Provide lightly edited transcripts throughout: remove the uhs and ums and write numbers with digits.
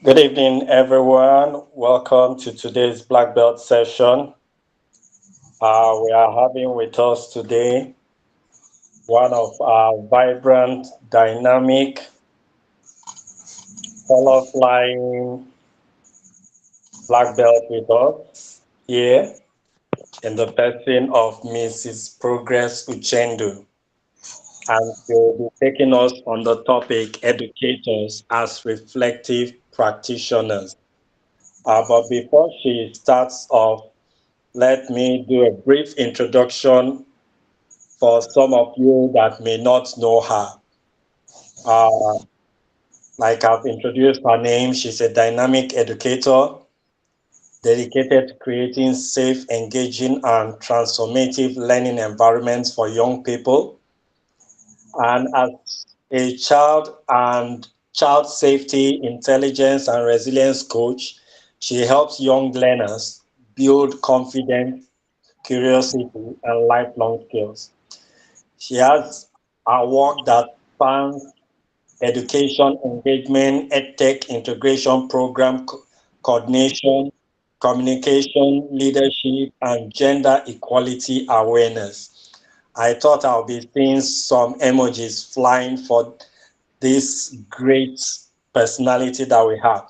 Good evening, everyone. Welcome to today's Black Belt session. We are having with us today one of our vibrant, dynamic, color-flying Black Belt with us here in the person of Mrs. Progress Uchendu. And she'll be taking us on the topic educators as reflective practitioners. But before she starts off, let me do a brief introduction for some of you that may not know her. Uh, like I've introduced her name, she's a dynamic educator dedicated to creating safe, engaging, and transformative learning environments for young people. And as a child safety, intelligence, and resilience coach, she helps young learners build confidence, curiosity, and lifelong skills. She has a work that spans education engagement, edtech integration program coordination, communication, leadership, and gender equality awareness. I thought I'll be seeing some emojis flying for this great personality that we have.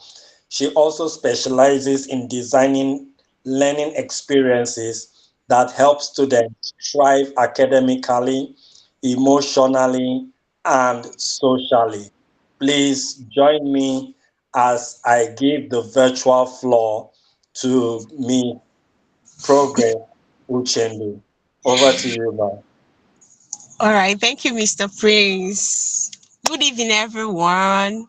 She also specializes in designing learning experiences that help students thrive academically, emotionally, and socially. Please join me as I give the virtual floor to me, Progress Uchendu. Over to you now. All right, thank you, Mr. Prince. Good evening, everyone.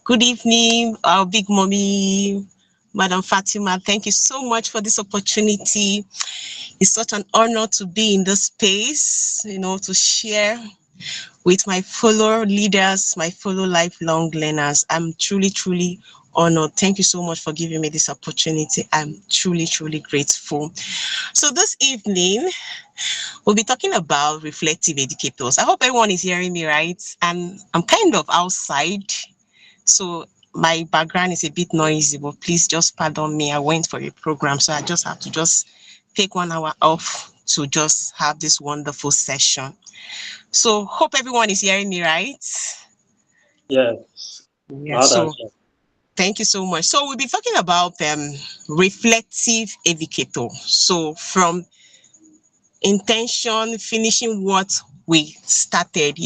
Good evening, our big mommy, Madam Fatima. Thank you so much for this opportunity. It's such an honor to be in this space, to share with my fellow leaders, my fellow lifelong learners. I'm truly, truly honored. Thank you so much for giving me this opportunity. I'm truly, truly grateful. So this evening, we'll be talking about reflective educators. I hope everyone is hearing me right. And I'm kind of outside, so my background is a bit noisy, but please just pardon me. I went for a program, so I just have to just take 1 hour off to just have this wonderful session. So hope everyone is hearing me right. Yes, Yeah. loud and So clear. thank you so much. So we'll be talking about reflective educator. So from intention, finishing what we started.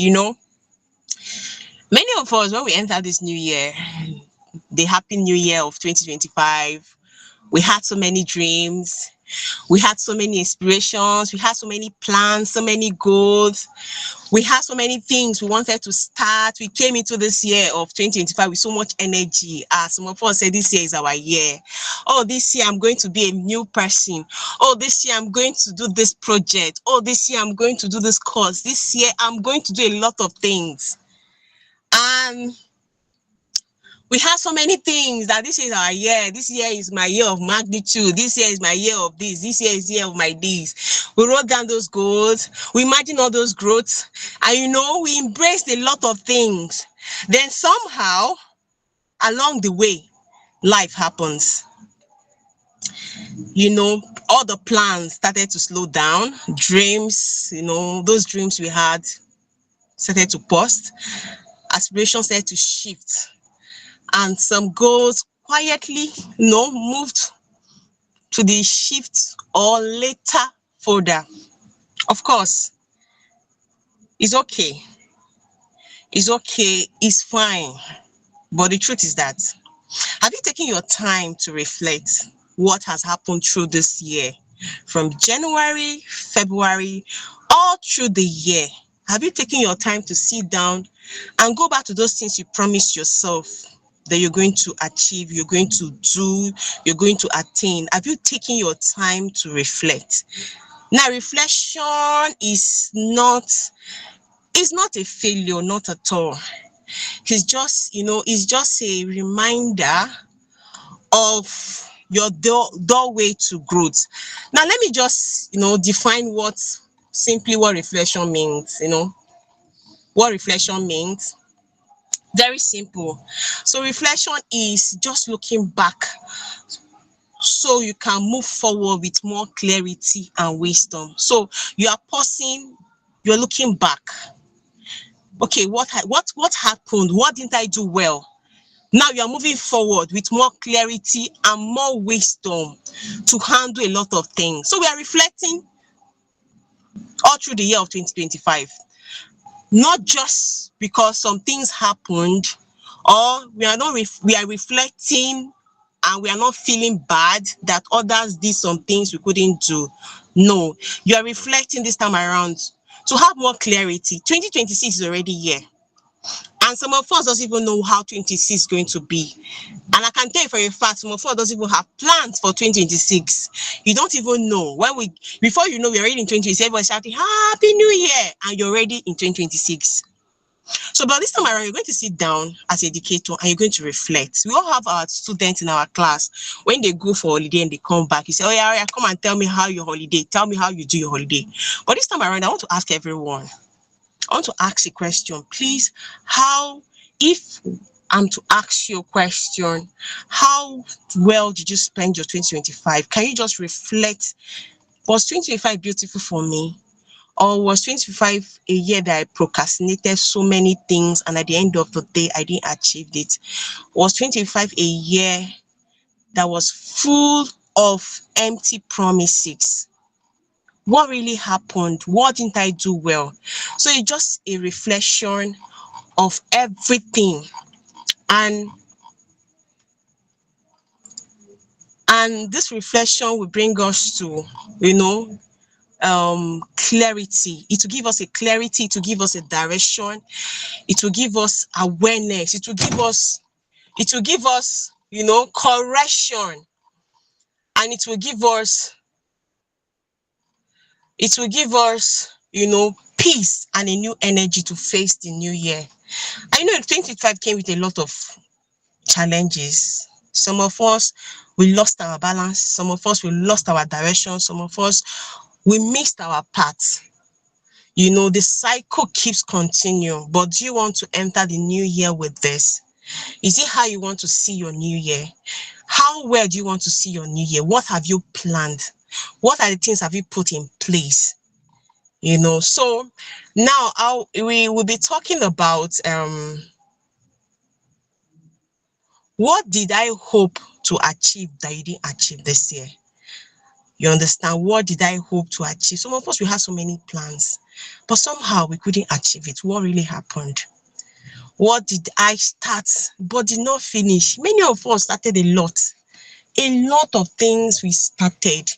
Many of us, when we enter this new year, the happy new year of 2025, we had so many dreams, we had so many inspirations, we had so many plans, so many goals, we had so many things we wanted to start. We came into this year of 2025 with so much energy. As some of us said, this year is our year. Oh, this year I'm going to be a new person. Oh, this year I'm going to do this project. Oh, this year I'm going to do this course. This year I'm going to do a lot of things. And we have so many things that this is our year. This year is my year of magnitude. This year is my year of this. This year is the year of my this. We wrote down those goals. We imagine all those growths. And we embraced a lot of things. Then somehow, along the way, life happens. All the plans started to slow down. Dreams, those dreams we had started to pause. Aspirations started to shift. And some goals quietly, moved to the shift or later folder. Of course, it's okay. It's okay. It's fine. But the truth is that, have you taken your time to reflect what has happened through this year? From January, February, all through the year. Have you taken your time to sit down and go back to those things you promised yourself that you're going to achieve, you're going to do, you're going to attain? Have you taken your time to reflect? Now, reflection is not a failure, not at all. It's just a reminder of your doorway to growth. Now, let me just, define what reflection means. What reflection means. Very simple. So reflection is just looking back so you can move forward with more clarity and wisdom. So you are pausing, you're looking back. Okay, what happened? What didn't I do well? Now you are moving forward with more clarity and more wisdom to handle a lot of things. So we are reflecting all through the year of 2025, not just because some things happened, or we are reflecting and we are not feeling bad that others did some things we couldn't do. No, you are reflecting this time around to have more clarity. 2026 is already here, and some of us doesn't even know how 26 is going to be. And I can tell you for a fact, some of us doesn't even have plans for 2026. You don't even know. Before you know, we're already in 2026, everybody's shouting, Happy New Year! And you're already in 2026. So, but this time around, you're going to sit down as educator and you're going to reflect. We all have our students in our class. When they go for holiday and they come back, you say, oh yeah, come and tell me how your holiday. Tell me how you do your holiday. But this time around, I want to ask everyone. I want to ask a question. Please, if I'm to ask you a question, how well did you spend your 2025? Can you just reflect? Was 2025 beautiful for me? Or was 2025 a year that I procrastinated so many things and at the end of the day, I didn't achieve it? Was 2025 a year that was full of empty promises? What really happened? What didn't I do well? So it's just a reflection of everything. And this reflection will bring us to, clarity. It will give us a clarity, it will give us a direction, it will give us awareness, it will give us correction, and it will give us peace and a new energy to face the new year. I know 2025 came with a lot of challenges. Some of us, we lost our balance. Some of us, we lost our direction. Some of us, we missed our path. The cycle keeps continuing. But do you want to enter the new year with this? Is it how you want to see your new year? How well do you want to see your new year? What have you planned? What are the things have you put in place? So now we will be talking about what did I hope to achieve that you didn't achieve this year? You understand? What did I hope to achieve? Some of us, we had so many plans, but somehow we couldn't achieve it. What really happened? What did I start but did not finish? Many of us started a lot of things we started,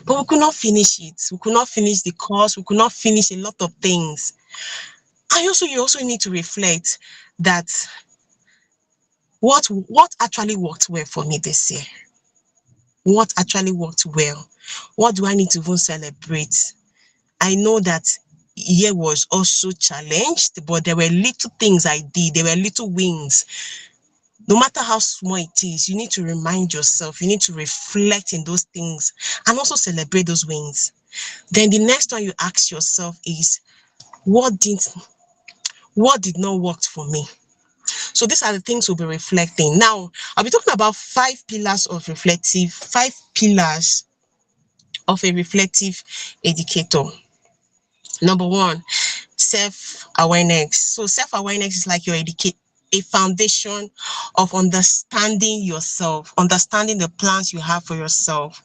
but we could not finish it. We could not finish the course. We could not finish a lot of things. And you also need to reflect that what actually worked well for me this year? What actually worked well? What do I need to even celebrate? I know that year was also challenged, but there were little things I did. There were little wins. No matter how small it is, you need to remind yourself, you need to reflect in those things and also celebrate those wins. Then the next one you ask yourself is, what did not work for me? So these are the things we'll be reflecting. Now, I'll be talking about 5 pillars of a reflective educator. Number 1, self-awareness. So self-awareness is like a foundation of understanding yourself, understanding the plans you have for yourself.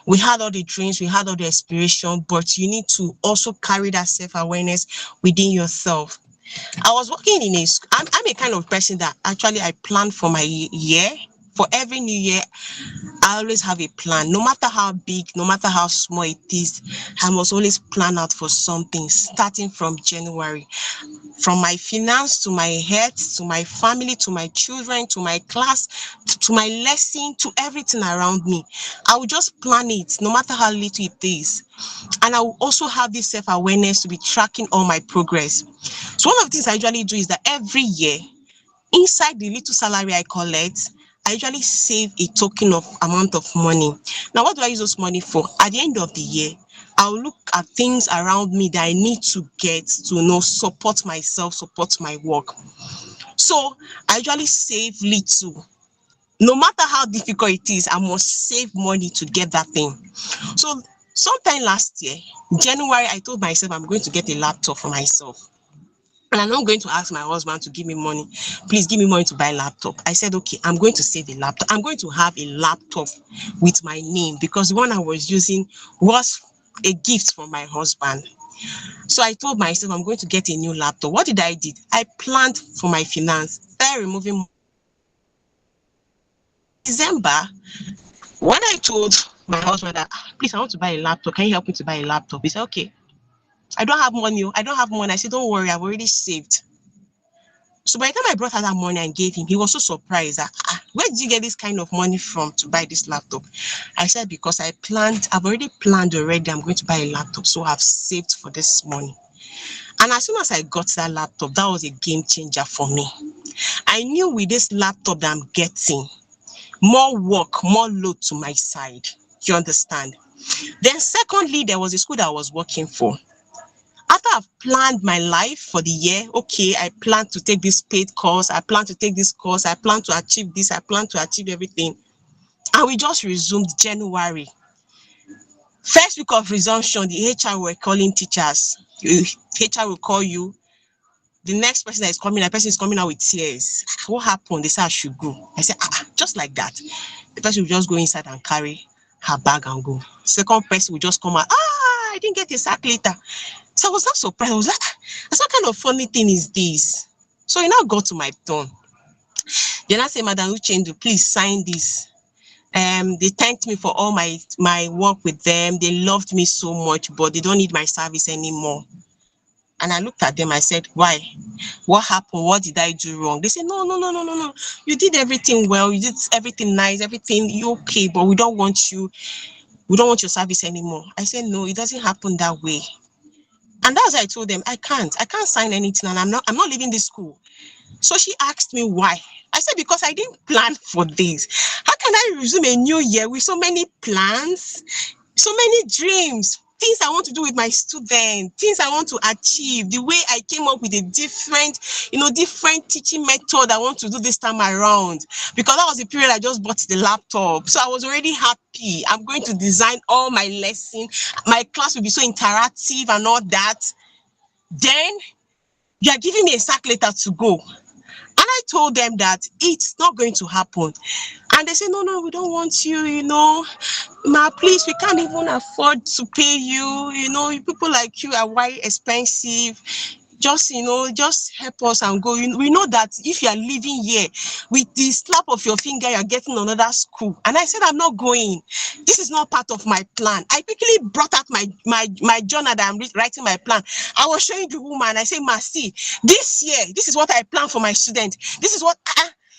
We had all the dreams, we had all the aspiration, but you need to also carry that self-awareness within yourself. I was working in I'm a kind of person that actually I plan for my year. For every new year, I always have a plan. No matter how big, no matter how small it is, I must always plan out for something starting from January. From my finance to my health, to my family, to my children, to my class, to my lesson, to everything around me. I will just plan it, no matter how little it is. And I will also have this self-awareness to be tracking all my progress. So one of the things I usually do is that every year, inside the little salary I collect, I usually save a token of amount of money. Now, what do I use those money for? At the end of the year, I'll look at things around me that I need to get to support myself, support my work. So I usually save little. No matter how difficult it is, I must save money to get that thing. So sometime last year, January, I told myself I'm going to get a laptop for myself. And I'm not going to ask my husband to give me money. Please give me money to buy a laptop. I said, okay, I'm going to save a laptop. I'm going to have a laptop with my name because the one I was using was a gift from my husband. So I told myself I'm going to get a new laptop. What did I did? I planned for my finance, started removing December. When I told my husband that, please, I want to buy a laptop. Can you help me to buy a laptop? He said, okay. I don't have money. I don't have money. I said, don't worry. I've already saved. So by the time I brought out that money and gave him, he was so surprised that, where did you get this kind of money from to buy this laptop? I said, because I've already planned already. I'm going to buy a laptop. So I've saved for this money. And as soon as I got that laptop, that was a game changer for me. I knew with this laptop that I'm getting, more work, more load to my side. You understand? Then secondly, there was a school that I was working for. After I've planned my life for the year, okay, I plan to take this paid course, I plan to take this course, I plan to achieve this, I plan to achieve everything. And we just resumed January. First week of resumption, the HR were calling teachers. HR will call you. The next person that is coming, that person is coming out with tears. What happened? They said I should go. I said, just like that. The person will just go inside and carry her bag and go. Second person will just come out, I didn't get a sack later. So I was not surprised. I was like, what kind of funny thing is this? So it now got to my turn. Then I said, Madam Uchendu, please sign this. They thanked me for all my work with them. They loved me so much, but they don't need my service anymore. And I looked at them, I said, why? What happened? What did I do wrong? They said, no. You did everything well. You did everything nice, everything you okay, but we don't want you. We don't want your service anymore. I said, no, it doesn't happen that way. And that's why I told them, I can't sign anything, and I'm not leaving this school. So she asked me why. I said, because I didn't plan for this. How can I resume a new year with so many plans, so many dreams, things I want to do with my students, things I want to achieve, the way I came up with a different teaching method I want to do this time around, because that was the period I just bought the laptop. So I was already happy. I'm going to design all my lessons. My class will be so interactive and all that. Then you are giving me a sack letter to go. And I told them that it's not going to happen. And they said, no, we don't want you, Ma, please, we can't even afford to pay you. People like you are quite expensive. Just help us and go. We know that if you are living here, with the slap of your finger, you're getting another school. And I said, I'm not going. This is not part of my plan. I quickly brought out my journal that I'm writing my plan. I was showing the woman. I said, Ma, see, this year, this is what I plan for my student. This is what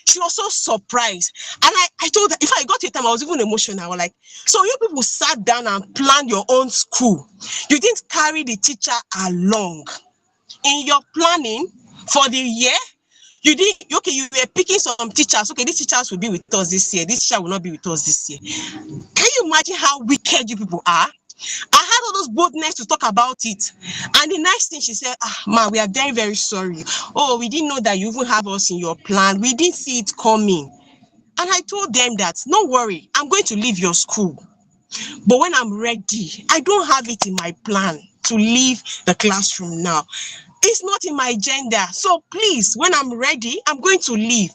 she was so surprised. And I told her, if I got to a time, I was even emotional. I was like, so you people sat down and planned your own school. You didn't carry the teacher along. In your planning for the year, you were picking some teachers. Okay, these teachers will be with us this year. This teacher will not be with us this year. Can you imagine how wicked you people are? I had all those boldness to talk about it. And the next thing she said, Ma, we are very, very sorry. Oh, we didn't know that you even have us in your plan. We didn't see it coming. And I told them that, no worry, I'm going to leave your school. But when I'm ready, I don't have it in my plan to leave the classroom now. It's not in my agenda. So please, when I'm ready, I'm going to leave.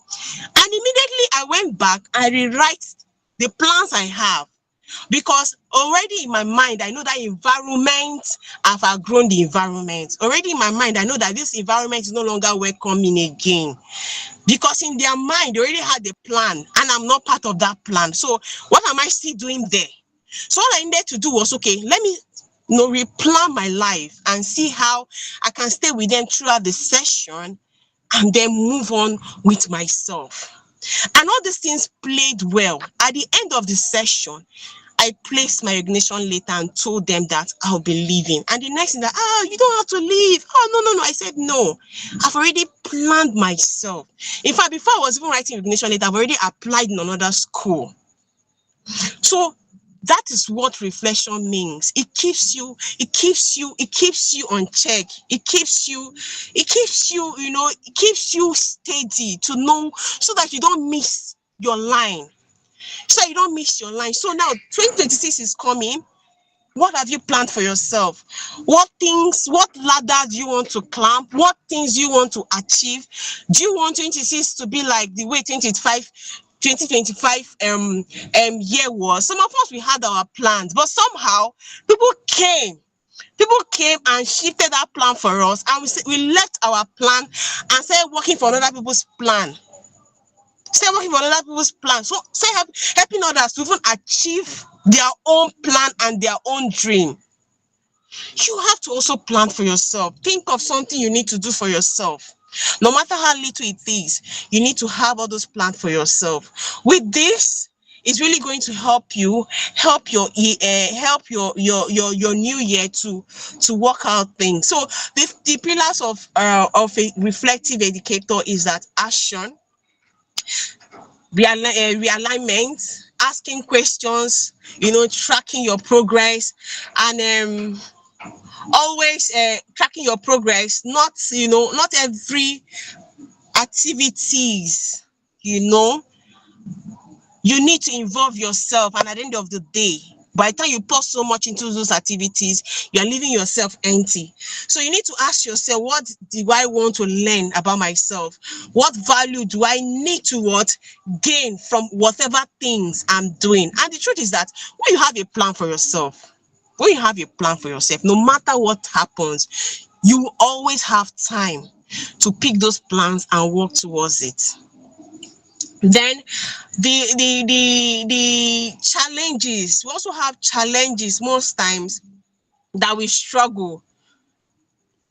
And immediately I went back, I rewrite the plans I have. Because already in my mind, I know that environment, I've outgrown the environment. Already in my mind, I know that this environment is no longer welcoming again. Because in their mind, they already had a plan, and I'm not part of that plan. So what am I still doing there? So all I needed to do was, okay, let me replan my life and see how I can stay with them throughout the session and then move on with myself. And all these things played well. At the end of the session, I placed my resignation letter and told them that I'll be leaving. And the next thing that, you don't have to leave. No. I said, no, I've already planned myself. In fact, before I was even writing resignation letter, I've already applied in another school. So That is what reflection means. It keeps you on check. It keeps you steady to know, so that you don't miss your line. So now 2026 is coming. What have you planned for yourself? What ladder do you want to climb? What things do you want to achieve? Do you want 26 to be like the way 2025 year was? Some of us, we had our plans, but somehow people came and shifted that plan for us, and we left our plan and started working for other people's plan. So helping others to even achieve their own plan and their own dream. You have to also plan for yourself. Think of something you need to do for yourself. No matter how little it is, you need to have all those plans for yourself. With this, it's really going to help your new year to work out things. So the pillars of a reflective educator is that action, realignment, asking questions, tracking your progress, and always tracking your progress. Not every activities, you need to involve yourself, and at the end of the day, by the time you pour so much into those activities, you're leaving yourself empty. So you need to ask yourself, what do I want to learn about myself? What value do I need to gain from whatever things I'm doing? And the truth is that when you have a plan for yourself, no matter what happens, you will always have time to pick those plans and work towards it. Then the challenges, we also have challenges most times that we struggle.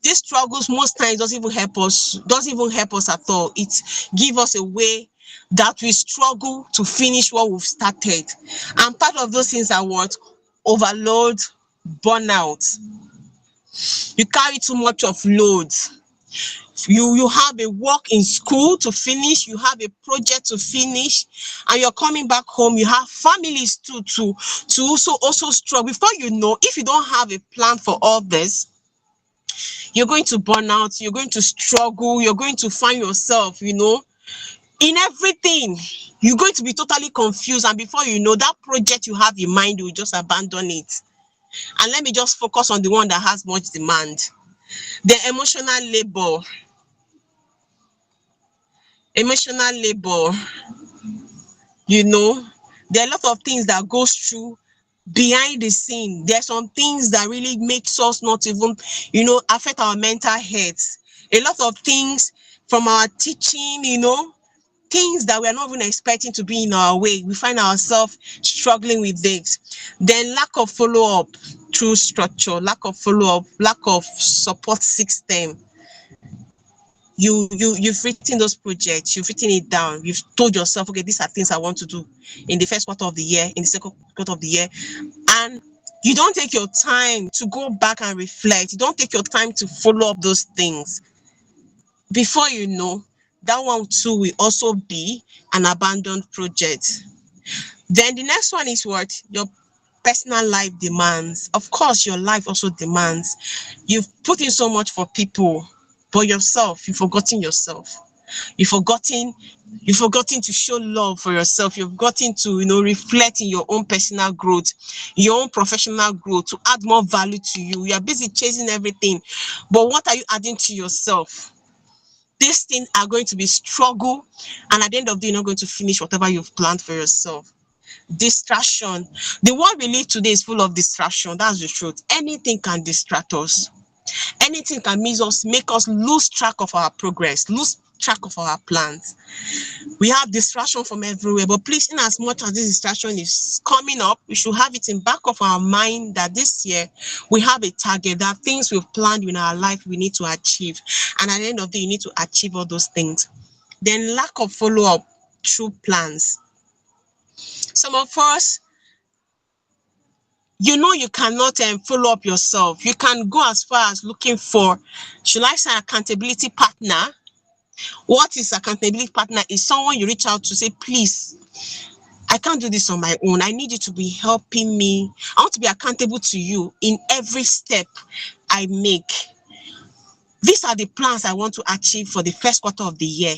These struggles most times doesn't even help us at all. It gives us a way that we struggle to finish what we've started. And part of those things are what? Overload, burnout. You carry too much of load. You have a work in school to finish, you have a project to finish, and you're coming back home. You have families to also struggle. Before you know, if you don't have a plan for all this, you're going to burn out, you're going to struggle, you're going to find yourself, in everything. You're going to be totally confused, and before you know, that project you have in mind, you will just abandon it. And let me just focus on the one that has much demand. The emotional labor. There are a lot of things that goes through behind the scene. There are some things that really makes us not even, affect our mental health. A lot of things from our teaching, things that we are not even expecting to be in our way. We find ourselves struggling with this. Then lack of follow-up through structure, lack of follow-up, lack of support system. You've written those projects, you've written it down, you've told yourself, okay, these are things I want to do in the first quarter of the year, in the second quarter of the year, and you don't take your time to go back and reflect. You don't take your time to follow up those things. Before you know, that one too will also be an abandoned project. Then the next one is what? Your personal life demands. Of course, your life also demands. You've put in so much for people, but yourself, you've forgotten yourself. You've forgotten to show love for yourself. You've forgotten to, reflect in your own personal growth, your own professional growth, to add more value to you. You are busy chasing everything, but what are you adding to yourself? These things are going to be struggle, and at the end of the day, you're not going to finish whatever you've planned for yourself. Distraction. The world we live today is full of distraction. That's the truth. Anything can distract us. Anything can make us lose track of our progress, lose track of our plans. We have distraction from everywhere, but please, in as much as this distraction is coming up, we should have it in back of our mind that this year we have a target, that things we've planned in our life we need to achieve, and at the end of the day, you need to achieve all those things. Then lack of follow-up through plans. Some of us, you cannot follow up yourself. You can go as far as looking for, should I say, accountability partner. What is accountability partner? Is someone you reach out to say, please, I I can't do this on my own. I need you to be helping me. I want to be accountable to you in every step I make. These are the plans I want to achieve for the first quarter of the year.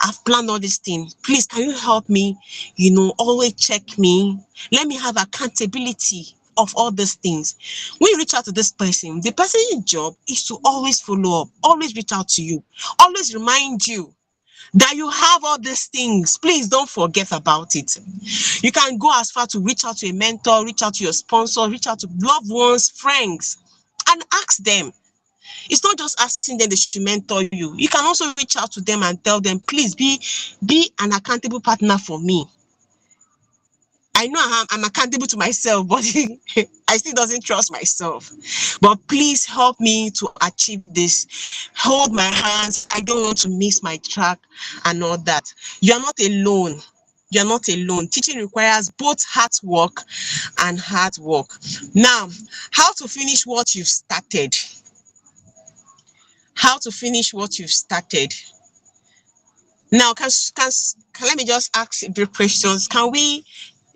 I've planned all these things. Please, can you help me? Always check me. Let me have accountability of all these things. When you reach out to this person, the person's job is to always follow up, always reach out to you, always remind you that you have all these things. Please don't forget about it. You can go as far to reach out to a mentor, reach out to your sponsor, reach out to loved ones, friends, and ask them. It's not just asking them they should mentor you. You can also reach out to them and tell them, please be an accountable partner for me. I know I'm accountable to myself, but I still doesn't trust myself. But please help me to achieve this. Hold my hands. I don't want to miss my track and all that. You're not alone. You're not alone. Teaching requires both hard work and hard work. Now, how to finish what you've started? How to finish what you've started. Now, can let me just ask a brief questions. Can we,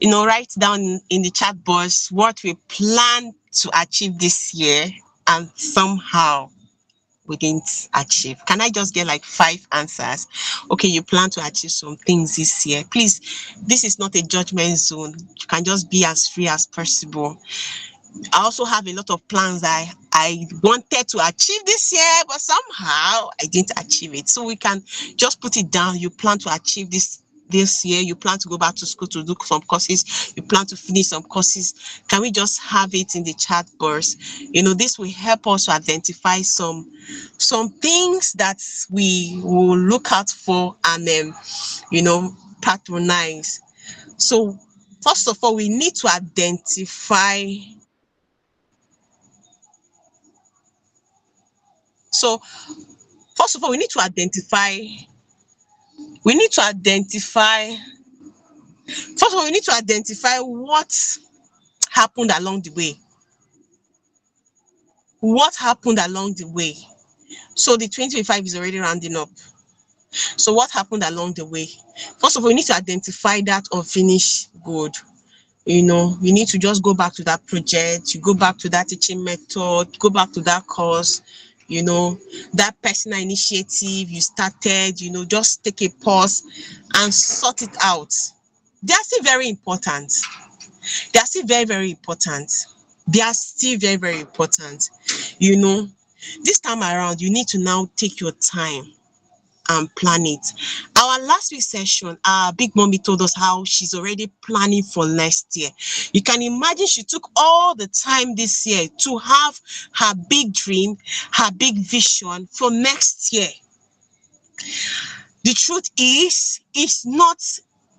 write down in the chat box what we plan to achieve this year and somehow we didn't achieve? Can I just get like 5 answers? Okay, you plan to achieve some things this year. Please, this is not a judgment zone. You can just be as free as possible. I also have a lot of plans I wanted to achieve this year, but somehow I didn't achieve it. So we can just put it down. You plan to achieve this year. You plan to go back to school to do some courses. You plan to finish some courses. Can we just have it in the chat box? This will help us to identify some things that we will look out for and patronize. So first of all, we need to identify. So first of all, we need to identify what happened along the way. What happened along the way? So the 2025 is already rounding up. So what happened along the way? First of all, we need to identify that unfinished good. You need to just go back to that project, you go back to that teaching method, go back to that course, that personal initiative you started, just take a pause and sort it out. They are still very important. They are still very, very important. This time around, you need to now take your time and plan it. Our last week session, our big mommy told us how she's already planning for next year. You can imagine she took all the time this year to have her big dream, her big vision for next year. The truth is, it's not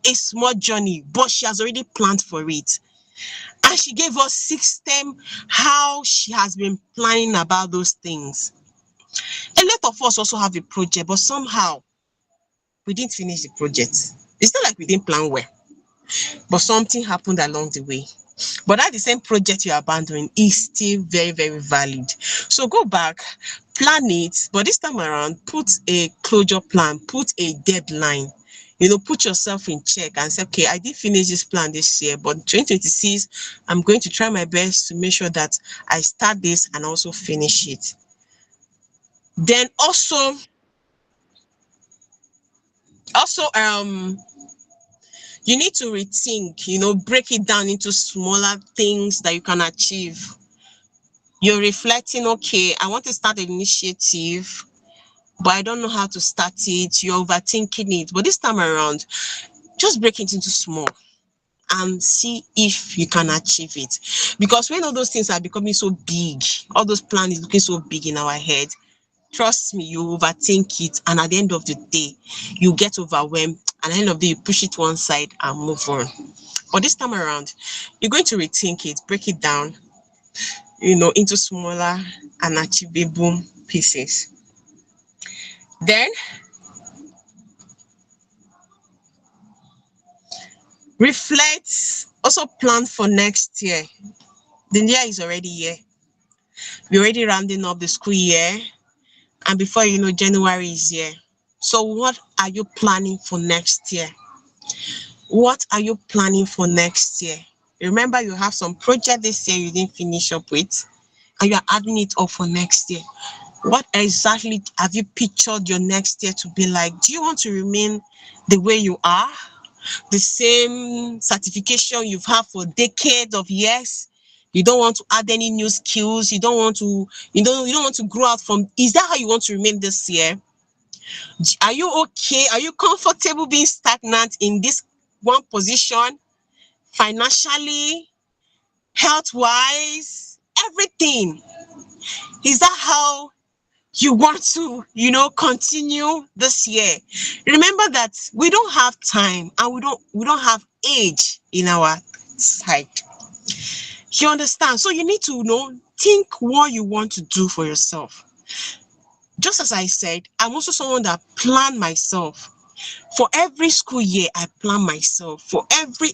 a small journey, but she has already planned for it. And she gave us 6 steps how she has been planning about those things. A lot of us also have a project, but somehow we didn't finish the project. It's not like we didn't plan well, but something happened along the way. But that the same project you're abandoning is still very, very valid. So go back, plan it, but this time around, put a closure plan, put a deadline. Put yourself in check and say, okay, I did finish this plan this year, but 2026, I'm going to try my best to make sure that I start this and also finish it. Then also, you need to rethink, break it down into smaller things that you can achieve. You're reflecting, okay, I want to start an initiative, but I don't know how to start it. You're overthinking it. But this time around, just break it into small and see if you can achieve it. Because when all those things are becoming so big, all those plans is looking so big in our head, trust me, you overthink it, and at the end of the day, you get overwhelmed, and at the end of the day, you push it one side and move on. But this time around, you're going to rethink it, break it down, into smaller and achievable pieces. Then, reflect, also plan for next year. The year is already here. We're already rounding up the school year. And before you know, January is here. So what are you planning for next year? What are you planning for next year? Remember, you have some project this year you didn't finish up with, and you are adding it up for next year. What exactly have you pictured your next year to be like? Do you want to remain the way you are? The same certification you've had for decades of years? You don't want to add any new skills? You don't want to, you don't want to grow out from, is that how you want to remain this year? Are you okay? Are you comfortable being stagnant in this one position, financially, health wise, everything? Is that how you want to, continue this year? Remember that we don't have time, and we don't have age in our side. You understand? So you need to think what you want to do for yourself. Just as I said, I'm also someone that plan myself. For every school year, I plan myself. For every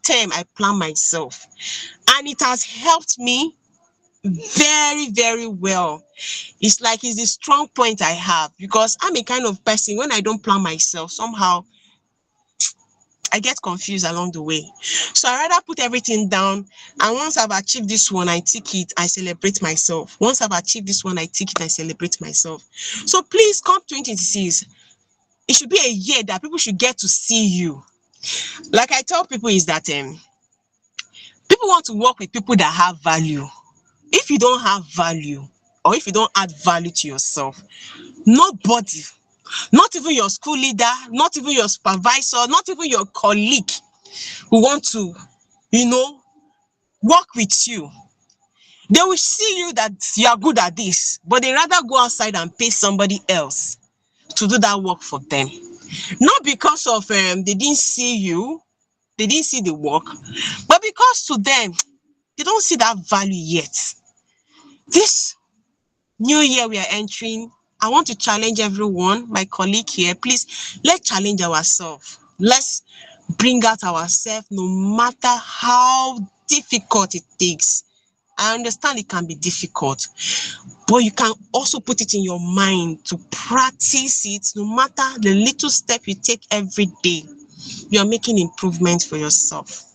term, I plan myself. And it has helped me very, very well. It's like it's the strong point I have, because I'm a kind of person, when I don't plan myself, somehow I get confused along the way. So I rather put everything down, and once I've achieved this one, I tick it, I celebrate myself. Once I've achieved this one, I tick it, I celebrate myself. So please, come 2026, it should be a year that people should get to see you. Like I tell people is that people want to work with people that have value. If you don't have value, or if you don't add value to yourself, nobody, not even your school leader, not even your supervisor, not even your colleague, who want to, work with you. They will see you that you are good at this, but they rather go outside and pay somebody else to do that work for them. Not because of they didn't see you, they didn't see the work, but because to them, they don't see that value yet. This new year we are entering, I want to challenge everyone, my colleague here, please, let's challenge ourselves. Let's bring out ourselves, no matter how difficult it takes. I understand it can be difficult, but you can also put it in your mind to practice it. No matter the little step you take every day, you are making improvements for yourself.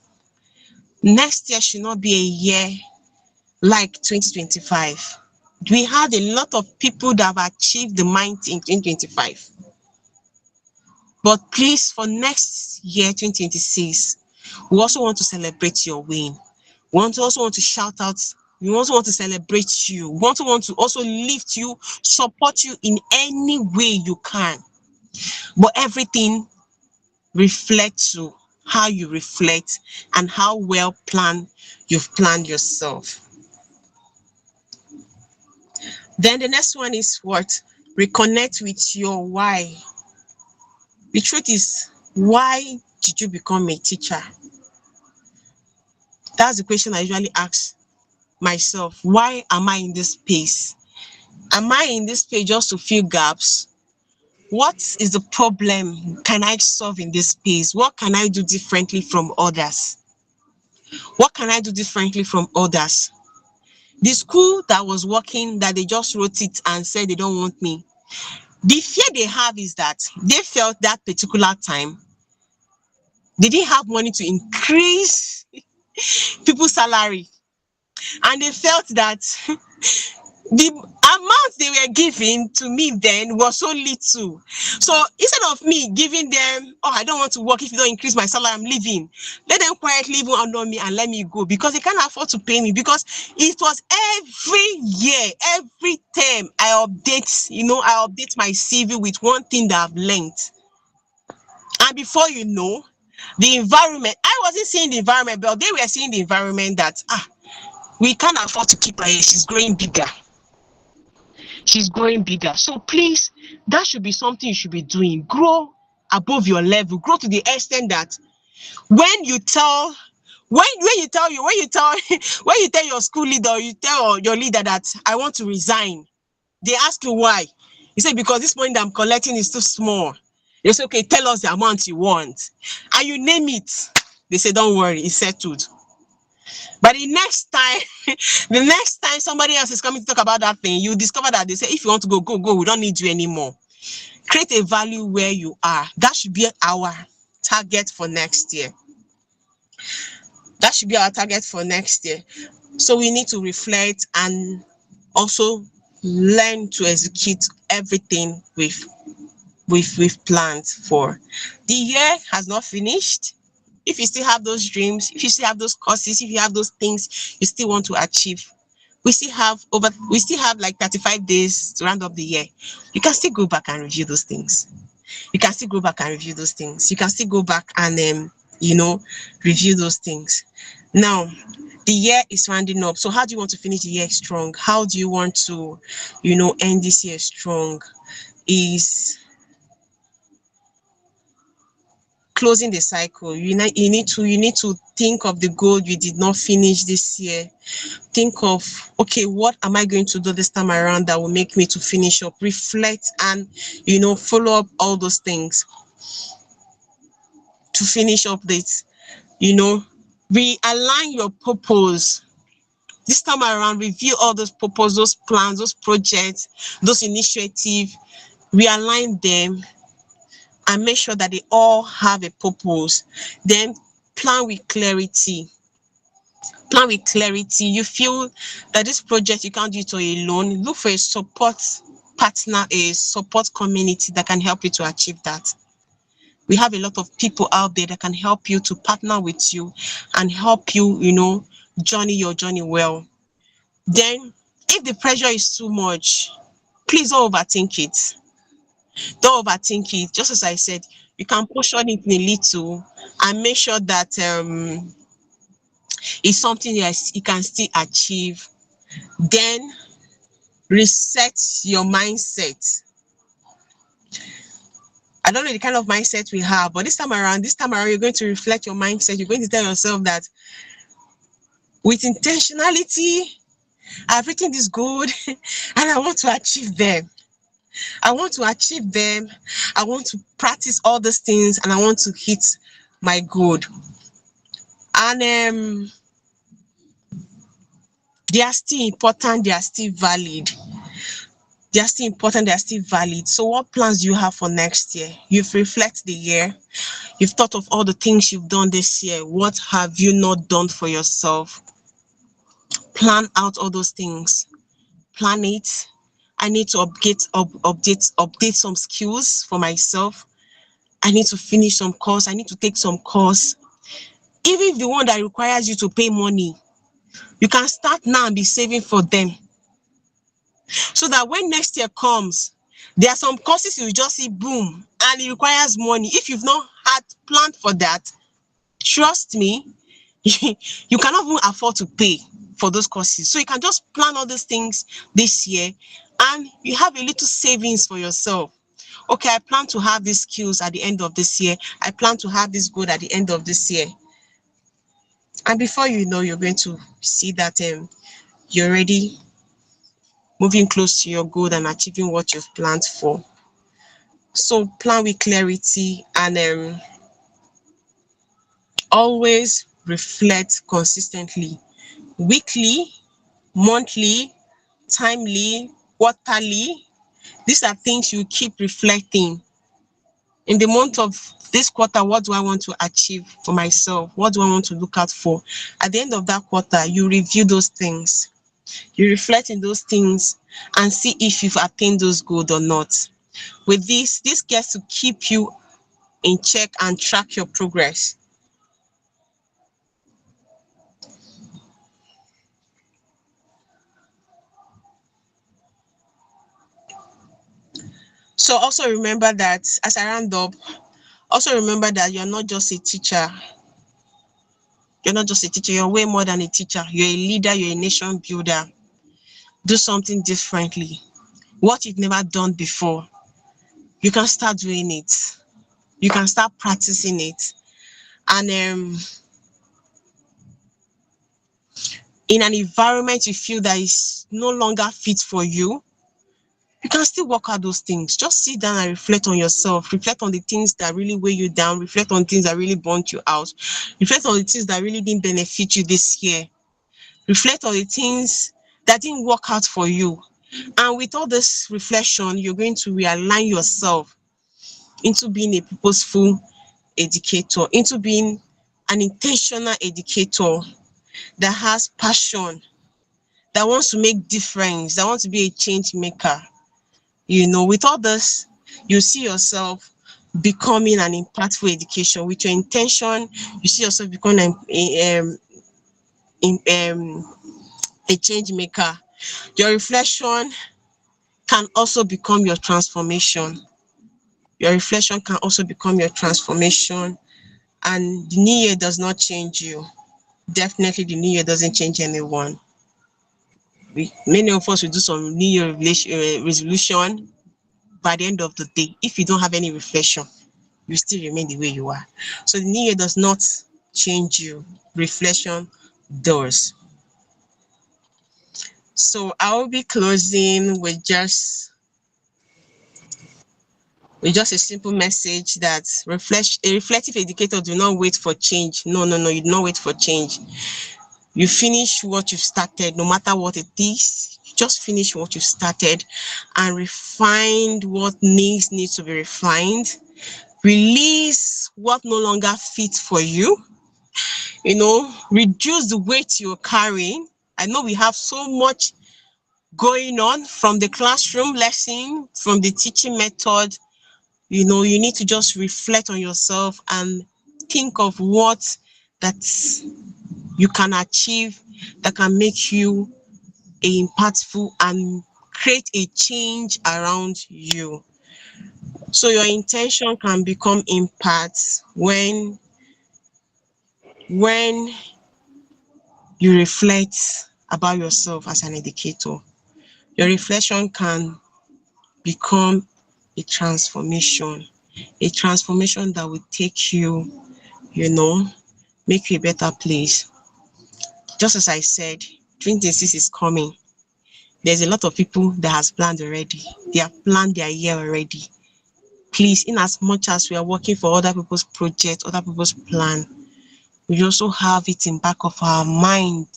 Next year should not be a year like 2025. We had a lot of people that have achieved the mind in 2025. But please, for next year, 2026, we also want to celebrate your win. We also want to shout out. We also want to celebrate you. We want to also lift you, support you in any way you can. But everything reflects to how you reflect and how well planned you've planned yourself. Then the next one is what? Reconnect with your why. The truth is, why did you become a teacher? That's the question I usually ask myself. Why am I in this space? Am I in this space just to fill gaps? What is the problem can I solve in this space? What can I do differently from others? What can I do differently from others? The school that was working, that they just wrote it and said they don't want me. The fear they have is that they felt that particular time they didn't have money to increase people's salary, and they felt that the amount they were giving to me then was so little. So instead of me giving them, oh, I don't want to work, if you don't increase my salary, I'm leaving, let them quietly even honor me and let me go, because they can't afford to pay me. Because it was every year, every term, I update my CV with one thing that I've learned. And before you know, the environment, I wasn't seeing the environment, but they were seeing the environment that we can't afford to keep her here. She's growing bigger. She's growing bigger. So please, that should be something you should be doing. Grow above your level. Grow to the extent that when you tell your school leader, or you tell your leader that I want to resign, they ask you why. You say, because this money that I'm collecting is too small. They say, okay, tell us the amount you want. And you name it. They say, don't worry, it's settled. But the next time somebody else is coming to talk about that thing, you discover that they say, if you want to go, go, go. We don't need you anymore. Create a value where you are. That should be our target for next year. That should be our target for next year. So we need to reflect and also learn to execute everything we've planned for. The year has not finished. If you still have those dreams, if you still have those courses, if you have those things you still want to achieve, we still have like 35 days to round up the year. You can still go back and review those things. You can still go back and review those things. You can still go back and review those things. Now, the year is rounding up. So how do you want to finish the year strong? How do you want to, end this year strong? Is closing the cycle. You need to think of the goal you did not finish this year. Think of, okay, what am I going to do this time around that will make me to finish up? Reflect and follow up all those things to finish up this. Realign your purpose. This time around, review all those purpose, those plans, those projects, those initiatives, realign them and make sure that they all have a purpose. Then plan with clarity. Plan with clarity. You feel that this project you can't do it alone, look for a support partner, a support community that can help you to achieve that. We have a lot of people out there that can help you to partner with you and help you, journey your journey well. Then, if the pressure is too much, please don't overthink it. Don't overthink it. Just as I said, you can portion it in a little and make sure that it's something that you can still achieve. Then reset your mindset. I don't know the kind of mindset we have, but this time around, you're going to reflect your mindset. You're going to tell yourself that with intentionality, I've written this goal and I want to achieve them. I want to achieve them. I want to practice all these things and I want to hit my goal. And they are still important, they are still valid. They are still important, they are still valid. So what plans do you have for next year? You've reflected the year. You've thought of all the things you've done this year. What have you not done for yourself? Plan out all those things. Plan it. I need to update some skills for myself. I need to finish some course. I need to take some course. Even if the one that requires you to pay money, you can start now and be saving for them. So that when next year comes, there are some courses you just see boom and it requires money. If you've not had planned for that, trust me, you cannot even afford to pay for those courses. So you can just plan all these things this year and you have a little savings for yourself. Okay, I plan to have these skills at the end of this year. I plan to have this goal at the end of this year. And before you know, you're going to see that you're already moving close to your goal and achieving what you've planned for. So plan with clarity and always reflect consistently. Weekly, monthly, timely, quarterly. These are things you keep reflecting. In the month of this quarter, what do I want to achieve for myself? What do I want to look out for? At the end of that quarter, you review those things. You reflect in those things and see if you've attained those goals or not. With this gets to keep you in check and track your progress. So also remember that as I round up, also remember that you're not just a teacher. You're not just a teacher, you're way more than a teacher. You're a leader, you're a nation builder. Do something differently. What you've never done before, you can start doing it. You can start practicing it. And in an environment you feel that is no longer fit for you, you can still work out those things. Just sit down and reflect on yourself. Reflect on the things that really weigh you down. Reflect on things that really burnt you out. Reflect on the things that really didn't benefit you this year. Reflect on the things that didn't work out for you. And with all this reflection, you're going to realign yourself into being a purposeful, educator, into being an intentional educator that has passion, that wants to make difference, that wants to be a change maker. With all this, you see yourself becoming an impactful education. With your intention, you see yourself becoming a change maker. Your reflection can also become your transformation. Your reflection can also become your transformation. And the new year does not change you. Definitely, the new year doesn't change anyone. Many of us will do some new year resolution. By the end of the day, if you don't have any reflection, you still remain the way you are. So the new year does not change you. Reflection does. So I will be closing with just a simple message that a reflective educator do not wait for change. No, no, no, you do not wait for change. You finish what you've started, no matter what it is. You just finish what you started and refine what needs to be refined. Release what no longer fits for you. Reduce the weight you're carrying. I know we have so much going on from the classroom lesson, from the teaching method. You need to just reflect on yourself and think of what that you can achieve, that can make you impactful and create a change around you. So your intention can become impact when you reflect about yourself as an educator. Your reflection can become a transformation that will take you, make you a better place. Just as I said, 2026 is coming. There's a lot of people that has planned already. They have planned their year already. Please, in as much as we are working for other people's projects, other people's plan, we also have it in back of our mind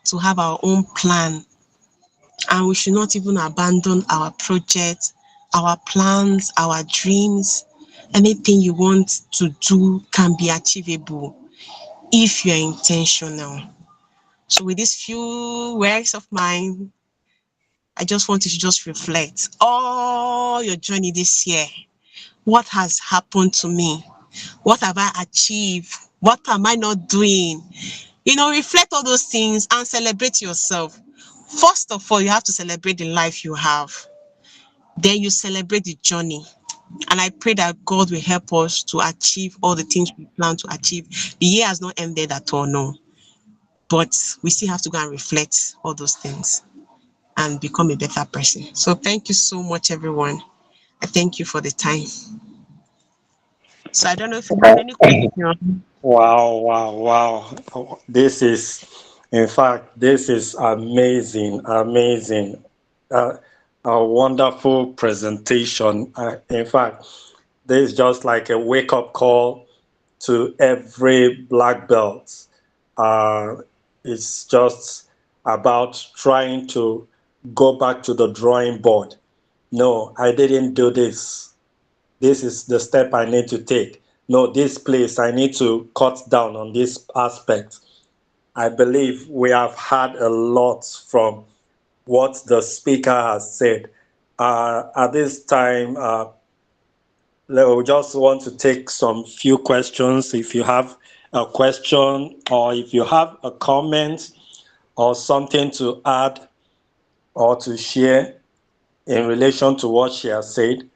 to have our own plan. And we should not even abandon our project, our plans, our dreams. Anything you want to do can be achievable if you're intentional. So with these few words of mine, I just want you to just reflect all your journey this year. What has happened to me? What have I achieved? What am I not doing? Reflect all those things and celebrate yourself. First of all, you have to celebrate the life you have. Then you celebrate the journey. And I pray that God will help us to achieve all the things we plan to achieve. The year has not ended at all, no. But we still have to go and reflect all those things and become a better person. So thank you so much, everyone. I thank you for the time. So I don't know if you have any question. Wow, wow, wow. In fact, this is amazing, amazing. Uh, a wonderful presentation. In fact, this is just like a wake-up call to every black belt. Uh, it's just about trying to go back to the drawing board. No, I didn't do this. This is the step I need to take. No, this place, I need to cut down on this aspect. I believe we have had a lot from what the speaker has said. At this time, we just want to take some few questions. If you have a question or if you have a comment or something to add or to share in relation to what she has said,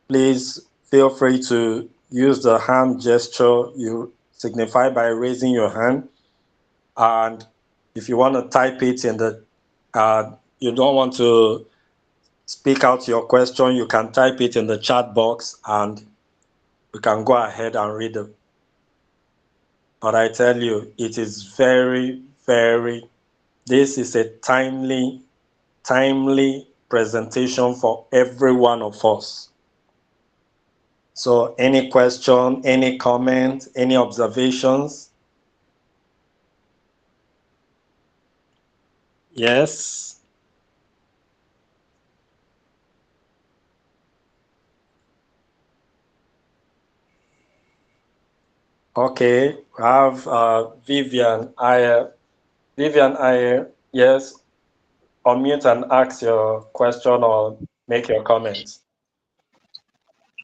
please feel free to use the hand gesture you signify by raising your hand. And if you want to type it in you don't want to speak out your question, you can type it in the chat box and we can go ahead and read it. But I tell you, it is this is a timely presentation for every one of us. So any question, any comment, any observations? Yes. Okay, I have Vivian. Yes, unmute and ask your question or make your comments.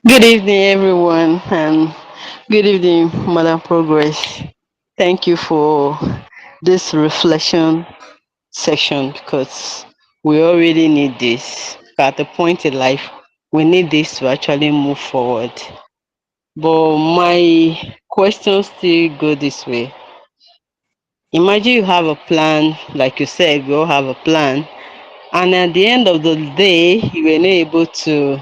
Good evening, everyone, and good evening, Madam Progress. Thank you for this reflection section because we already need this. At the point in life, we need this to actually move forward. But my questions still go this way. Imagine you have a plan, like you said, we all have a plan, and at the end of the day, you were not able to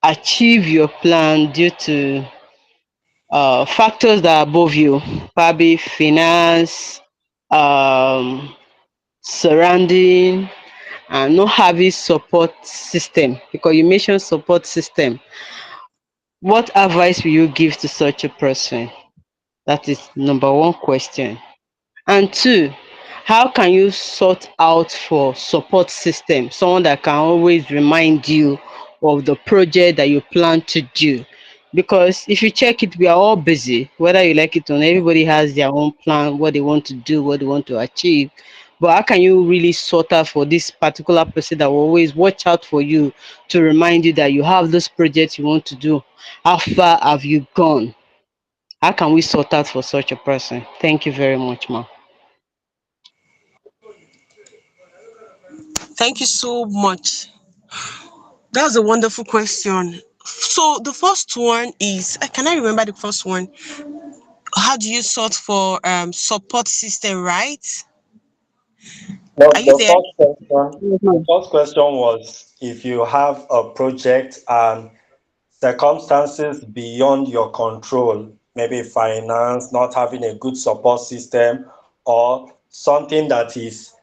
achieve your plan due to factors that are above you, probably finance, um, surrounding, and not having support system. Because you mentioned support system, what advice will you give to such a person? That is number one question. And two, how can you sort out for support system, someone that can always remind you of the project that you plan to do? Because if you check it, we are all busy, whether you like it or not. Everybody has their own plan, what they want to do, what they want to achieve. But how can you really sort out for this particular person that will always watch out for you to remind you that you have those projects you want to do? How far have you gone? How can we sort out for such a person? Thank you very much, ma. Thank you so much. That's a wonderful question. So the first one is, can I remember the first one? How do you sort for support system, right? Are No, you there? the first question was if you have a project and circumstances beyond your control, maybe finance, not having a good support system, or something that is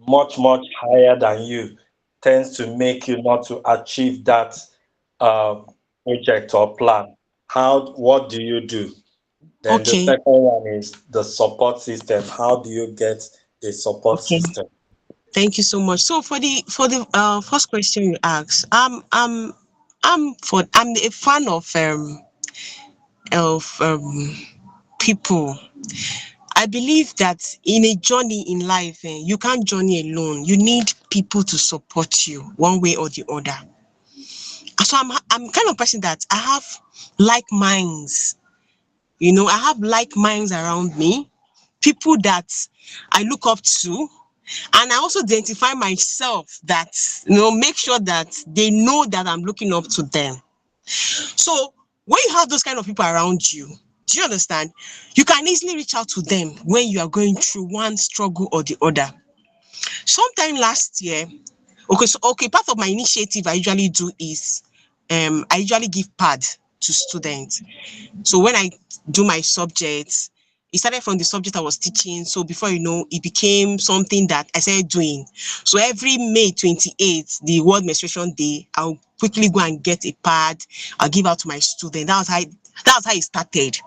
much, much higher than you tends to make you not to achieve that uh, project or plan. What do you do? Then the Okay, second one is the support system. How do you get a support okay. system? Thank you so much. So for the first question you asked, I'm a fan of people. I believe that in a journey in life, you can't journey alone. You need people to support you one way or the other. So I'm kind of person that I have like minds. I have like minds around me, people that I look up to, and I also identify myself that make sure that they know that I'm looking up to them. So when you have those kind of people around you, do you understand? You can easily reach out to them when you are going through one struggle or the other. Sometime last year, okay, part of my initiative I usually do is I usually give pad to students. So when I do my subjects, it started from the subject I was teaching. So before you know, it became something that I started doing. So every May 28th, the World Menstruation Day, I'll quickly go and get a pad. I'll give out to my students. That was how it started.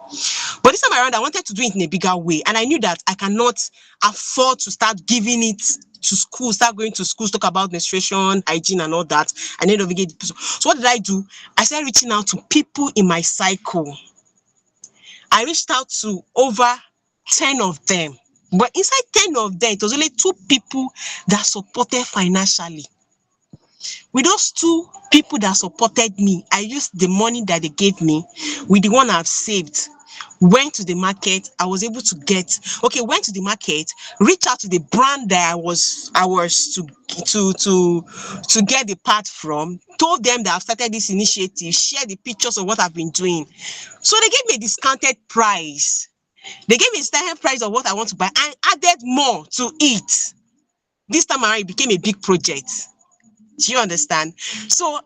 But this time around, I wanted to do it in a bigger way. And I knew that I cannot afford to start giving it to school, start going to schools, talk about menstruation, hygiene, and all that. And then get. So what did I do? I started reaching out to people in my cycle. I reached out to over 10 of them. But inside 10 of them, it was only two people that supported financially. With those two people that supported me, I used the money that they gave me with the one I've saved. Went to the market, I was able to went to the market, reach out to the brand that I was to get the part from, told them that I've started this initiative, share the pictures of what I've been doing. So they gave me a discounted price. They gave me a discounted price of what I want to buy and added more to it. This time around, it became a big project. Do you understand? So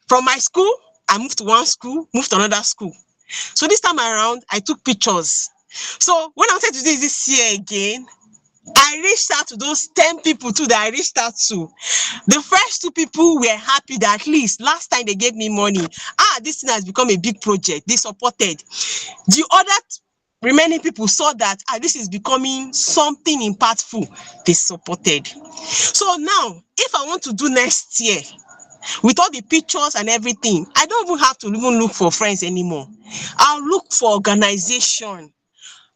from my school, I moved to one school, moved to another school. So this time around, I took pictures. So when I wanted to do this year again, I reached out to those 10 people too that I reached out to. The first two people were happy that at least last time they gave me money. This thing has become a big project. They supported. The other remaining people saw that this is becoming something impactful. They supported. So now, if I want to do next year, with all the pictures and everything. I don't even have to even look for friends anymore. I'll look for organization,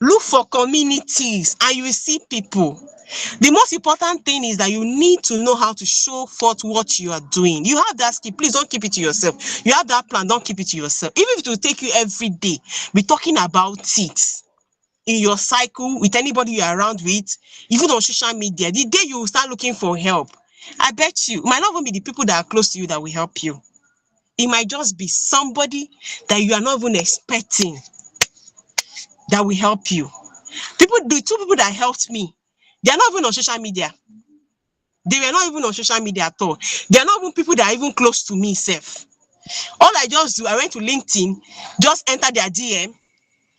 look for communities, and you will see people. The most important thing is that you need to know how to show forth what you are doing. You have that skill, please don't keep it to yourself. You have that plan, don't keep it to yourself. Even if it will take you every day, be talking about it in your cycle with anybody you're around with, even on social media. The day you will start looking for help, I bet you, it might not even be the people that are close to you that will help you. It might just be somebody that you are not even expecting that will help you. The two people that helped me, they are not even on social media. They were not even on social media at all. They are not even people that are even close to me, self. All I just do, I went to LinkedIn, just enter their DM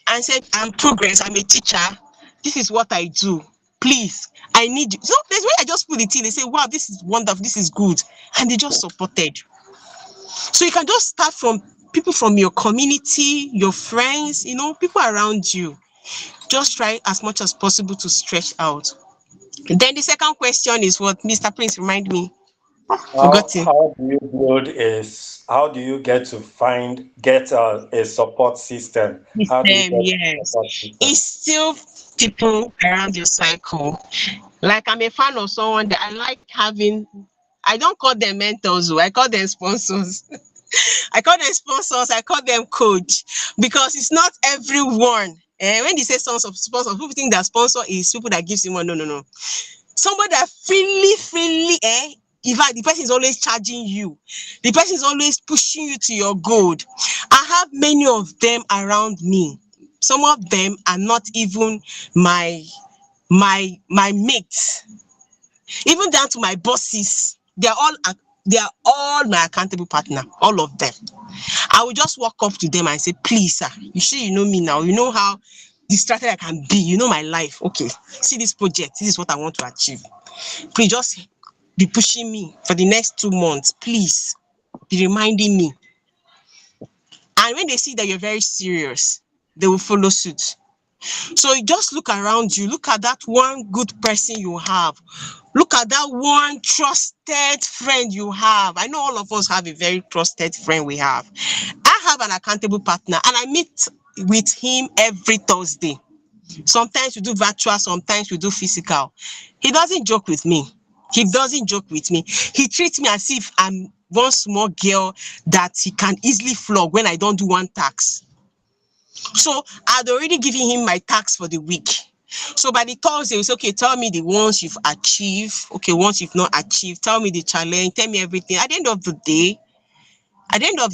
and said, I'm Progress, I'm a teacher. This is what I do. Please, I need you. So there's where I just put it in. They say, wow, this is wonderful, this is good. And they just supported. So you can just start from people from your community, your friends, people around you. Just try as much as possible to stretch out. Then the second question is what? Mr. Prince, remind me. Forgotten. How do you get to get a support system? How do you System, get a yes. support system? It's still people around your cycle. Like I'm a fan of someone that I like having. I don't call them mentors, I call them sponsors. I call them sponsors, I call them coach, because it's not everyone. When they say sponsors, people think that sponsor is people that gives you money. No, no, no. Somebody that freely, in fact, the person is always charging you. The person is always pushing you to your goal. I have many of them around me. Some of them are not even my mates, even down to my bosses. They are all my accountable partner, all of them. I will just walk up to them and say, please, sir, you sure you know me now? You know how distracted I can be. You know my life. Okay, see this project. This is what I want to achieve. Please just be pushing me for the next 2 months. Please be reminding me. And when they see that you're very serious, they will follow suit. So you just look around you, look at that one good person you have, look at that one trusted friend you have. I know all of us have a very trusted friend we have. I have an accountable partner and I meet with him every Thursday. Sometimes we do virtual, sometimes we do physical. He doesn't joke with me. He doesn't joke with me. He treats me as if I'm one small girl that he can easily flog when I don't do one task. So I'd already given him my task for the week. So by the Thursday, it's okay, tell me the ones you've achieved. Okay, once you've not achieved, tell me the challenge, tell me everything. At the end of the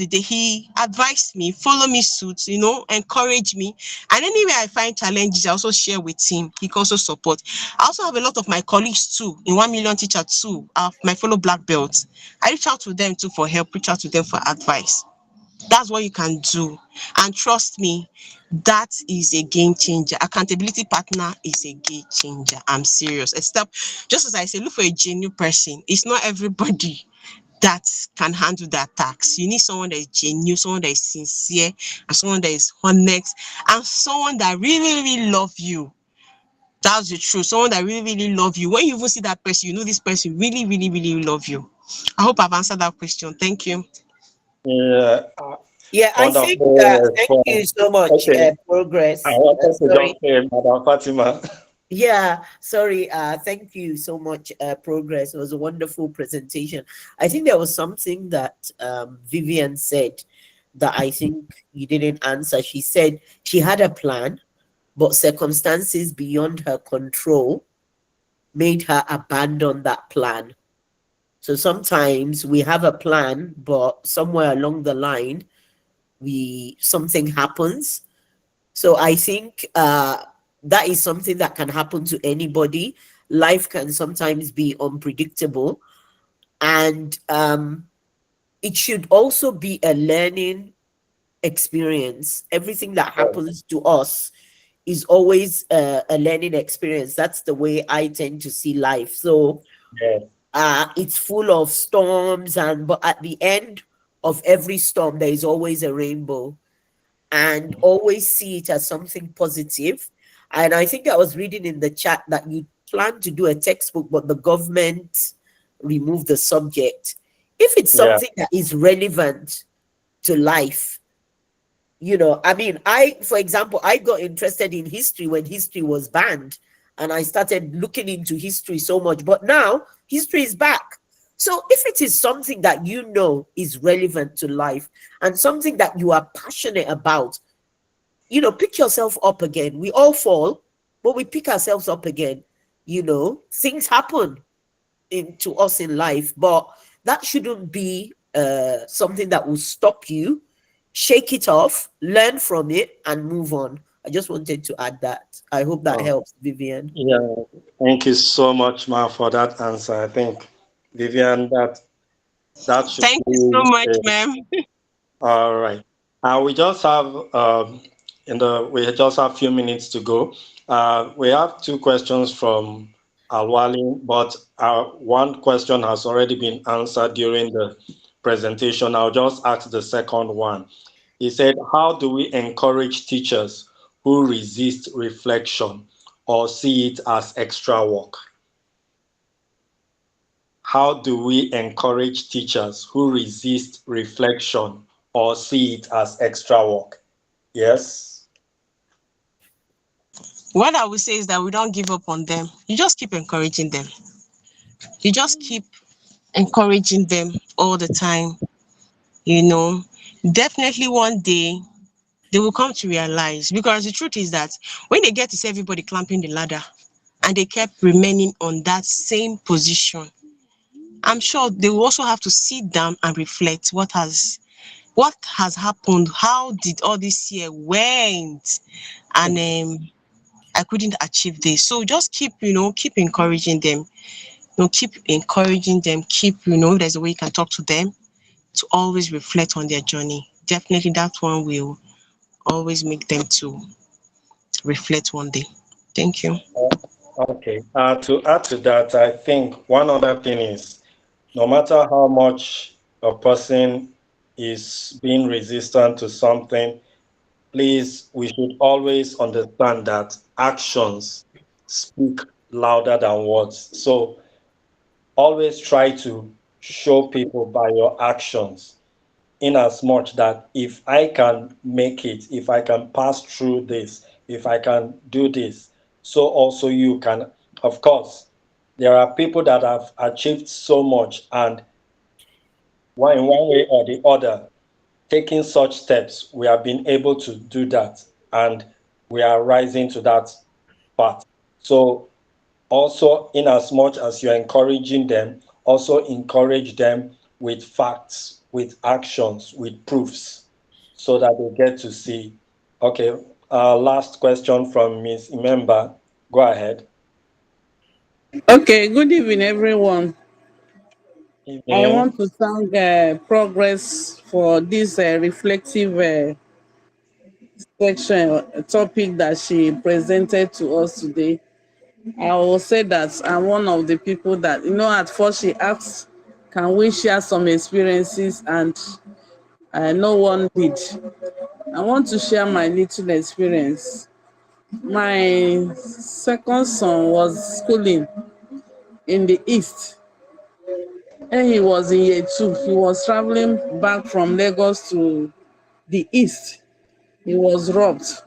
day, he advised me, follow me suit, encourage me. And anywhere I find challenges, I also share with him. He can also support. I also have a lot of my colleagues too, in 1 million teacher too, my fellow black belts. I reach out to them too for help, reach out to them for advice. That's what you can do. And trust me, that is a game changer. Accountability partner is a game changer. I'm serious. Except, just as I say, look for a genuine person. It's not everybody that can handle that task. You need someone that is genuine, someone that is sincere, and someone that is honest, and someone that really, really love you. That's the truth. Someone that really, really love you. When you even see that person, you know this person really, really, really love you. I hope I've answered that question. Thank you. Yeah, Yeah, I think wonderful thank you response. so much, Okay, I Progress. wanted to Sorry. just say, Madam Fatima. Yeah, sorry. Thank you so much, Progress. It was a wonderful presentation. I think there was something that Vivian said that I think you didn't answer. She said she had a plan, but circumstances beyond her control made her abandon that plan. So sometimes we have a plan, but somewhere along the line, something happens. So I think that is something that can happen to anybody. Life can sometimes be unpredictable, and it should also be a learning experience. Everything that happens to us is always a learning experience. That's the way I tend to see life. So Yes, it's full of storms, but at the end of every storm, there is always a rainbow, and always see it as something positive. And I think I was reading in the chat that you plan to do a textbook, but the government removed the subject. If it's Yeah. something that is relevant to life, I mean, for example, I got interested in history when history was banned, and I started looking into history so much. But now history is back. So if it is something that is relevant to life and something that you are passionate about, pick yourself up again. We all fall, but we pick ourselves up again. Things happen to us in life, but that shouldn't be something that will stop you. Shake it off, learn from it, and move on. I just wanted to add that. I hope that Oh, helps, Vivian. yeah. Thank you so much, Ma, for that answer. I think, Vivian, that should Thank you so be much, ma'am. all right. We just have we just have a few minutes to go. We have two questions from Alwali, but one question has already been answered during the presentation. I'll just ask the second one. He said, "How do we encourage teachers who resist reflection or see it as extra work?" How do we encourage teachers who resist reflection or see it as extra work? Yes. What I would say is that we don't give up on them. You just keep encouraging them. You just keep encouraging them all the time. You know, definitely one day they will come to realize, because the truth is that when they get to see everybody clamping the ladder and they kept remaining on that same position, I'm sure they will also have to sit down and reflect what has happened, how did all this year went, and I couldn't achieve this. So just keep encouraging them. Keep encouraging them. If there's a way you can talk to them to always reflect on their journey. Definitely that one will always make them to reflect one day. Thank you. Okay. To add to that, I think one other thing is no matter how much a person is being resistant to something, please, we should always understand that actions speak louder than words. So always try to show people by your actions, in as much that if I can make it, if I can pass through this, if I can do this, so also you can. Of course, there are people that have achieved so much, and in one way or the other, taking such steps, we have been able to do that, and we are rising to that path. So also, in as much as you're encouraging them, also encourage them with facts, with actions, with proofs, so that they get to see. Okay, last question from Miss Imemba. Go ahead. Okay, good evening, everyone. I Evening. want to thank Progress for this reflective section topic that she presented to us today. I will say that I'm one of the people that, at first she asked, can we share some experiences? And no one did. I want to share my little experience. My second son was schooling in the East. And he was in year two. He was traveling back from Lagos to the East. He was robbed.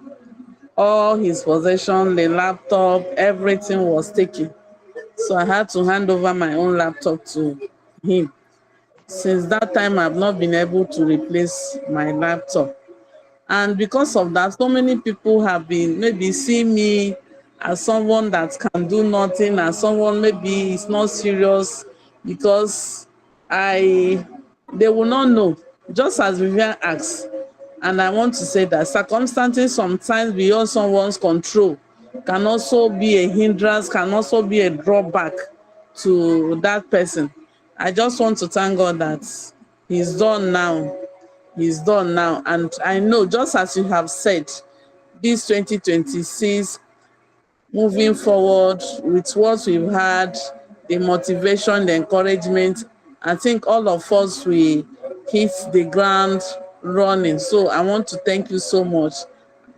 All his possession, the laptop, everything was taken. So I had to hand over my own laptop to him. Since that time, I've not been able to replace my laptop. And because of that, so many people have been maybe seeing me as someone that can do nothing, as someone maybe is not serious, because I they will not know. Just as Vivian asked, and I want to say that circumstances sometimes beyond someone's control can also be a hindrance, can also be a drawback to that person. I just want to thank God that he's done now. He's done now. And I know, just as you have said, this 2026, moving forward with what we've had, the motivation, the encouragement, I think all of us will hit the ground running. So I want to thank you so much.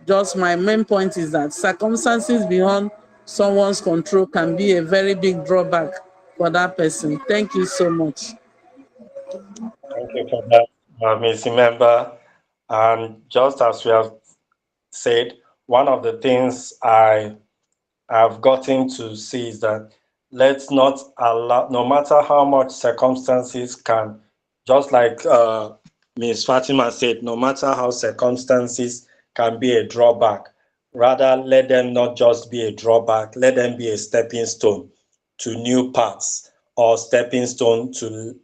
Just my main point is that circumstances beyond someone's control can be a very big drawback for that person. Thank you so much. you for that, Ms. Member. And just as we have said, one of the things I've gotten to see is that let's not allow, no matter how much circumstances can, just like Ms. Fatima said, no matter how circumstances can be a drawback, rather let them not just be a drawback, let them be a stepping stone to new paths or stepping stone to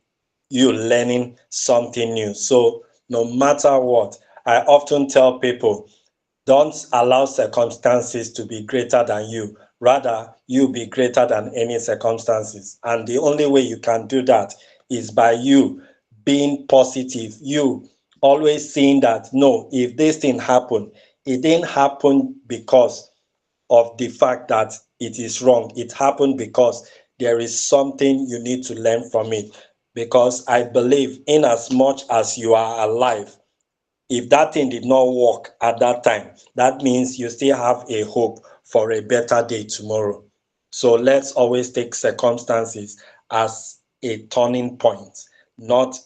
you learning something new. So no matter what, I often tell people, don't allow circumstances to be greater than you. Rather, you be greater than any circumstances. And the only way you can do that is by you being positive, you always seeing that, no, if this thing happened, it didn't happen because of the fact that it is wrong. It happened because there is something you need to learn from it. Because I believe, in as much as you are alive, if that thing did not work at that time, that means you still have a hope for a better day tomorrow. So let's always take circumstances as a turning point. Not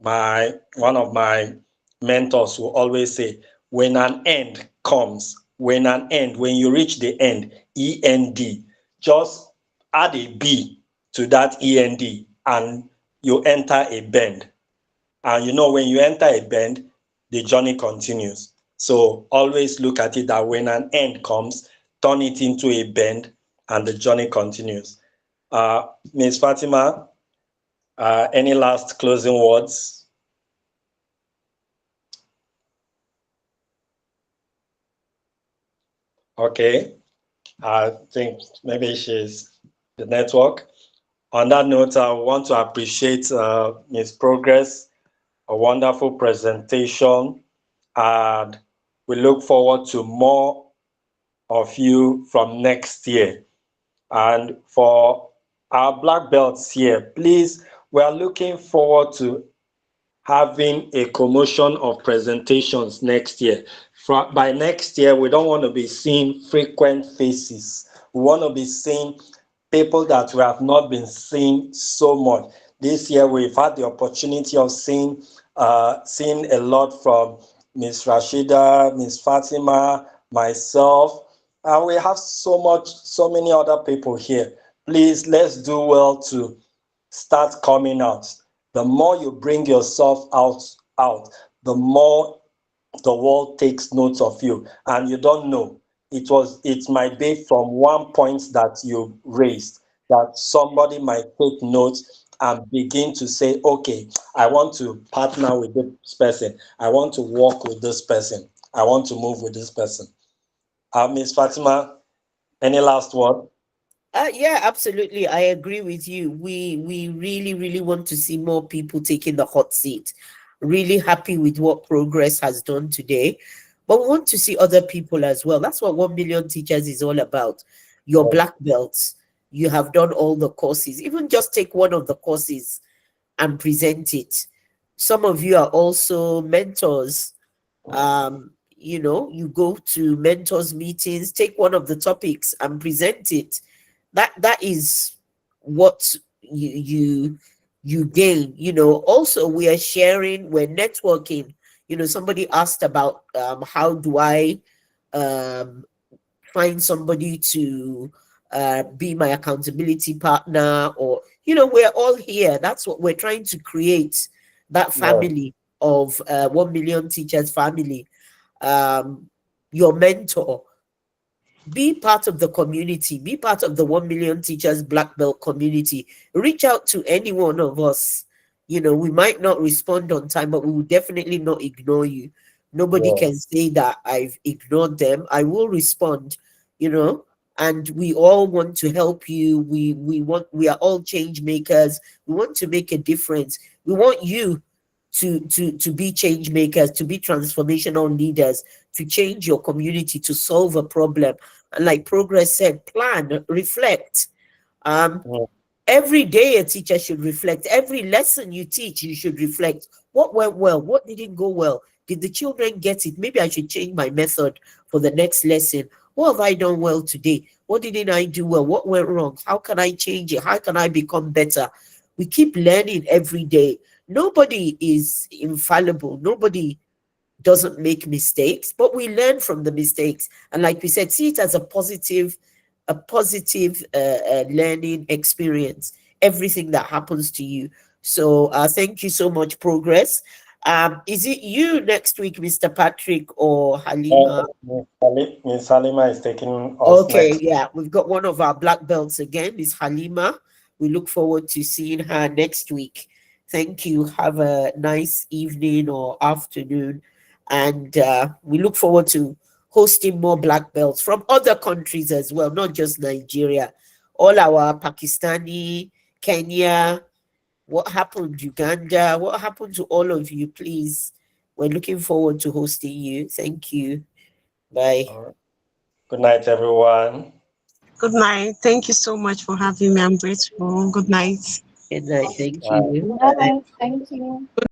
my one of my mentors will always say, when an end comes, when you reach the end, END, just add a B to that END and you enter a bend. And you know, when you enter a bend, the journey continues. So always look at it that when an end comes, turn it into a bend and the journey continues. Ms. Fatima, any last closing words? Okay, I think maybe she's the network. On that note, I want to appreciate Ms. Progress, a wonderful presentation, and we look forward to more of you from next year. And for our black belts here, please, we are looking forward to having a commotion of presentations next year. By next year, we don't want to be seeing frequent faces. We want to be seeing people that we have not been seeing so much. This year, we've had the opportunity of seeing a lot from Miss Rashida, Miss Fatima, myself, and we have so many other people here. Please, let's do well to start coming out. The more you bring yourself out, the more the world takes note of you. And you don't know, it might be from one point that you raised that somebody might take note and begin to say, okay, I want to partner with this person, I want to work with this person, I want to move with this person. Miss Fatima, any last word? Yeah, absolutely. I agree with you. We really, really want to see more people taking the hot seat. Really happy with what Progress has done today. But we want to see other people as well. That's what 1 million teachers is all about. Your black belts, you have done all the courses. Even just take one of the courses and present it. Some of you are also mentors. You go to mentors meetings, take one of the topics and present it. That is what you gain. Also, we are sharing, we're networking. Somebody asked about how do I um find somebody to be my accountability partner, or we're all here. That's what we're trying to create, that Yeah. family of 1 million teachers family. Your mentor, be part of the community, be part of the 1 million teachers black belt community. Reach out to any one of us. We might not respond on time, but we will definitely not ignore you. Nobody can Yes. say that I've ignored them. I will respond, you know and we all want to help you. We are all change makers. We want to make a difference. We want you to be change makers, to be transformational leaders, to change your community, to solve a problem. And like Progress said, plan, reflect. Um, Mm. every day a teacher should reflect. Every lesson you teach, you should reflect. What went well? What didn't go well? Did the children get it? Maybe I should change my method for the next lesson. What have I done well today? What didn't I do well? What went wrong? How can I change it? How can I become better? We keep learning every day. Nobody is infallible. Nobody doesn't make mistakes, but we learn from the mistakes. And like we said, see it as a positive learning experience. Everything that happens to you. So thank you so much, Progress. Is it you next week, Mr. Patrick or Halima? Miss Halima is taking us Okay, next. yeah, we've got one of our black belts again, Miss Halima. We look forward to seeing her next week. Thank you. Have a nice evening or afternoon. And we look forward to hosting more black belts from other countries as well, not just Nigeria. All our Pakistani, Kenya, what happened, Uganda, what happened to all of you, please? We're looking forward to hosting you. Thank you. Bye. All right. Good night, everyone. Good night. Thank you so much for having me. I'm grateful. Good night. Good night. Thank Bye. you. Bye. Bye. Thank you. Good